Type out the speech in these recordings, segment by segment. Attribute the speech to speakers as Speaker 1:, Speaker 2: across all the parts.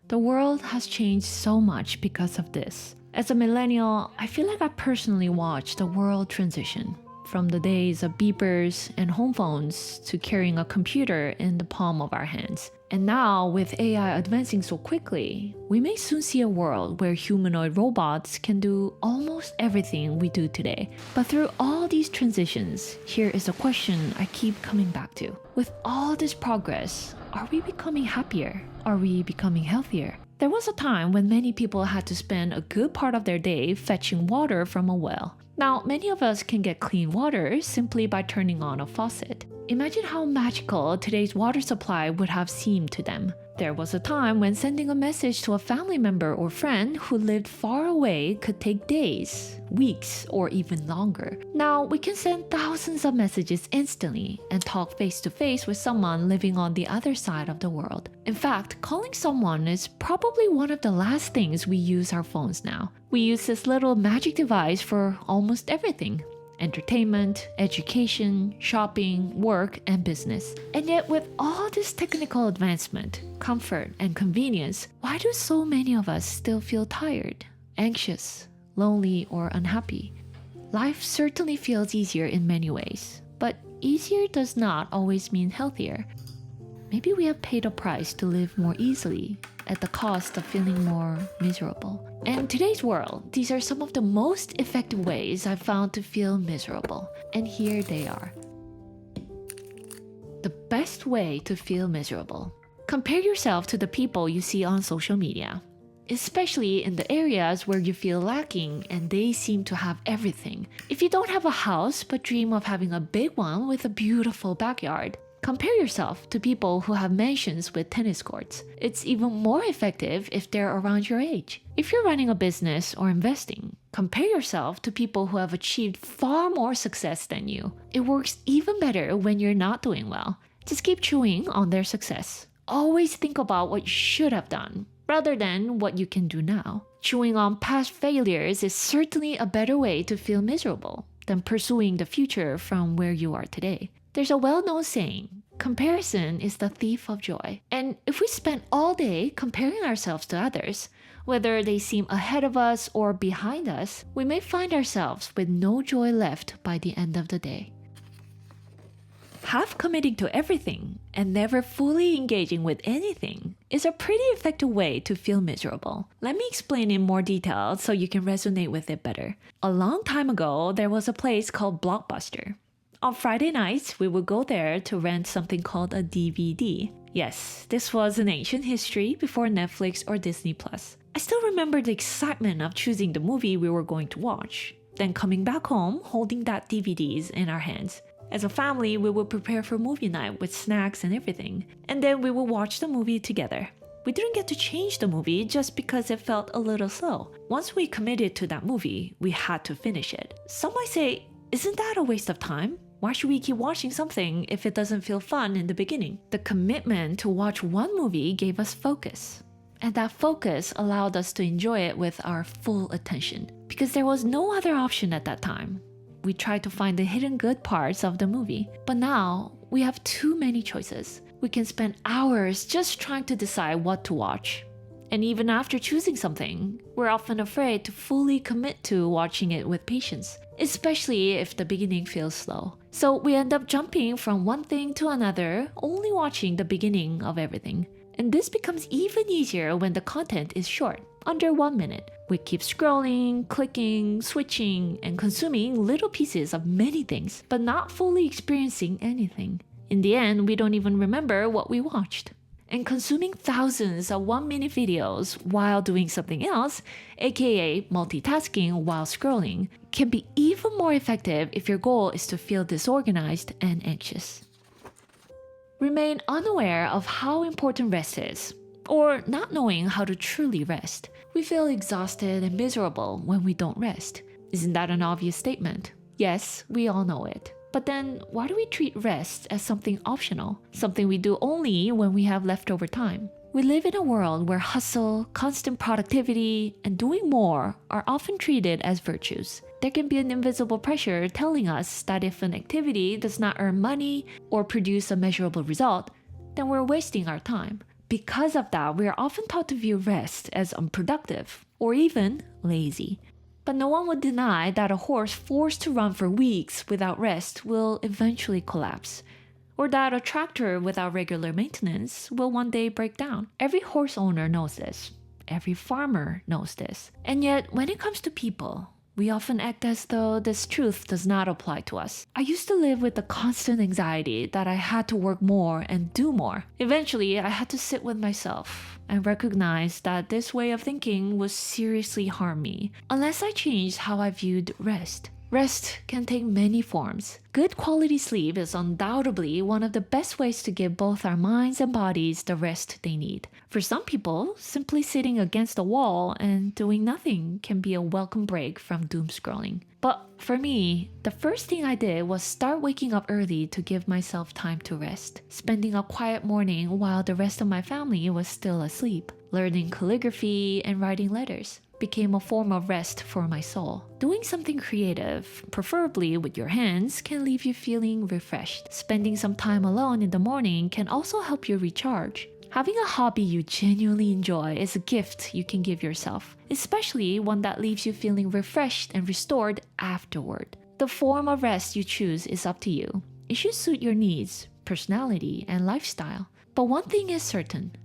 Speaker 1: The world has changed so much because of this. As a millennial, I feel like I personally watched the world transition. From the days of beepers and home phones to carrying a computer in the palm of our hands. And now, with AI advancing so quickly, we may soon see a world where humanoid robots can do almost everything we do today. But through all these transitions, here is a question I keep coming back to. With all this progress, are we becoming happier? Are we becoming healthier? There was a time when many people had to spend a good part of their day fetching water from a well. Now, many of us can get clean water simply by turning on a faucet. Imagine how magical today's water supply would have seemed to them. There was a time when sending a message to a family member or friend who lived far away could take days, weeks, or even longer. Now, we can send thousands of messages instantly and talk face to face with someone living on the other side of the world. In fact, calling someone is probably one of the last things we use our phones now. We use this little magic device for almost everything. Entertainment, education, shopping, work, and business. And yet with all this technical advancement, comfort, and convenience, why do so many of us still feel tired, anxious, lonely, or unhappy? Life certainly feels easier in many ways, but easier does not always mean healthier. Maybe we have paid a price to live more easily at the cost of feeling more miserable. In today's world, these are some of the most effective ways I've found to feel miserable. And here they are. The best way to feel miserable. Compare yourself to the people you see on social media, especially in the areas where you feel lacking and they seem to have everything. If you don't have a house but dream of having a big one with a beautiful backyard, compare yourself to people who have mansions with tennis courts. It's even more effective if they're around your age. If you're running a business or investing, compare yourself to people who have achieved far more success than you. It works even better when you're not doing well. Just keep chewing on their success. Always think about what you should have done, rather than what you can do now. Chewing on past failures is certainly a better way to feel miserable than pursuing the future from where you are today. There's a well-known saying, comparison is the thief of joy. And if we spend all day comparing ourselves to others, whether they seem ahead of us or behind us, we may find ourselves with no joy left by the end of the day. Half committing to everything and never fully engaging with anything is a pretty effective way to feel miserable. Let me explain in more detail so you can resonate with it better. A long time ago, there was a place called Blockbuster. On Friday nights, we would go there to rent something called a DVD. Yes, this was an ancient history before Netflix or Disney+. I still remember the excitement of choosing the movie we were going to watch, then coming back home holding that DVDs in our hands. As a family, we would prepare for movie night with snacks and everything, and then we would watch the movie together. We didn't get to change the movie just because it felt a little slow. Once we committed to that movie, we had to finish it. Some might say, isn't that a waste of time? Why should we keep watching something if it doesn't feel fun in the beginning? The commitment to watch one movie gave us focus. And that focus allowed us to enjoy it with our full attention. Because there was no other option at that time. We tried to find the hidden good parts of the movie. But now, we have too many choices. We can spend hours just trying to decide what to watch. And even after choosing something, we're often afraid to fully commit to watching it with patience, especially if the beginning feels slow. So we end up jumping from one thing to another, only watching the beginning of everything. And this becomes even easier when the content is short, under 1 minute. We keep scrolling, clicking, switching, and consuming little pieces of many things, but not fully experiencing anything. In the end, we don't even remember what we watched. And consuming thousands of 1-minute videos while doing something else, aka multitasking while scrolling, can be even more effective if your goal is to feel disorganized and anxious. Remain unaware of how important rest is, or not knowing how to truly rest. We feel exhausted and miserable when we don't rest. Isn't that an obvious statement? Yes, we all know it. But then, why do we treat rest as something optional? Something we do only when we have leftover time? We live in a world where hustle, constant productivity, and doing more are often treated as virtues. There can be an invisible pressure telling us that if an activity does not earn money or produce a measurable result, then we're wasting our time. Because of that, we are often taught to view rest as unproductive or even lazy. But no one would deny that a horse forced to run for weeks without rest will eventually collapse, or that a tractor without regular maintenance will one day break down. Every horse owner knows this. Every farmer knows this. And yet, when it comes to people, we often act as though this truth does not apply to us. I used to live with the constant anxiety that I had to work more and do more. Eventually, I had to sit with myself and recognize that this way of thinking would seriously harm me unless I changed how I viewed rest. Rest can take many forms. Good quality sleep is undoubtedly one of the best ways to give both our minds and bodies the rest they need. For some people, simply sitting against a wall and doing nothing can be a welcome break from doom scrolling. But for me, the first thing I did was start waking up early to give myself time to rest, spending a quiet morning while the rest of my family was still asleep. Learning calligraphy and writing letters became a form of rest for my soul. Doing something creative, preferably with your hands, can leave you feeling refreshed. Spending some time alone in the morning can also help you recharge. Having a hobby you genuinely enjoy is a gift you can give yourself, especially one that leaves you feeling refreshed and restored afterward. The form of rest you choose is up to you. It should suit your needs, personality, and lifestyle. But one thing is certain.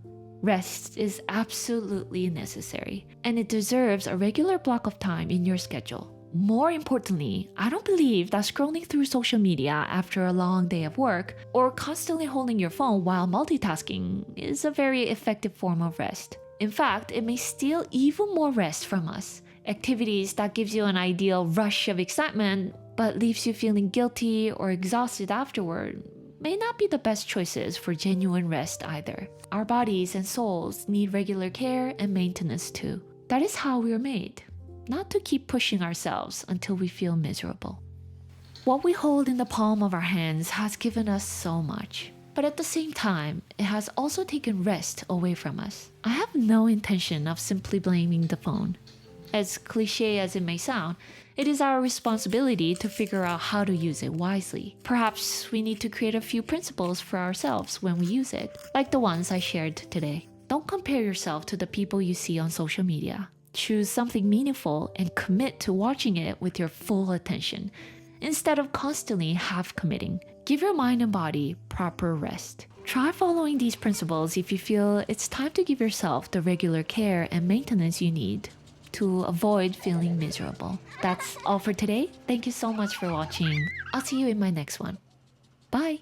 Speaker 1: Rest is absolutely necessary, and it deserves a regular block of time in your schedule. More importantly, I don't believe that scrolling through social media after a long day of work or constantly holding your phone while multitasking is a very effective form of rest. In fact, it may steal even more rest from us. Activities that gives you an ideal rush of excitement but leaves you feeling guilty or exhausted afterward may not be the best choices for genuine rest either. Our bodies and souls need regular care and maintenance too. That is how we are made, not to keep pushing ourselves until we feel miserable. What we hold in the palm of our hands has given us so much, but at the same time, it has also taken rest away from us. I have no intention of simply blaming the phone. As cliche as it may sound, it is our responsibility to figure out how to use it wisely. Perhaps we need to create a few principles for ourselves when we use it, like the ones I shared today. Don't compare yourself to the people you see on social media. Choose something meaningful and commit to watching it with your full attention, instead of constantly half committing. Give your mind and body proper rest. Try following these principles if you feel it's time to give yourself the regular care and maintenance you need to avoid feeling miserable. That's all for today. Thank you so much for watching. I'll see you in my next one. Bye!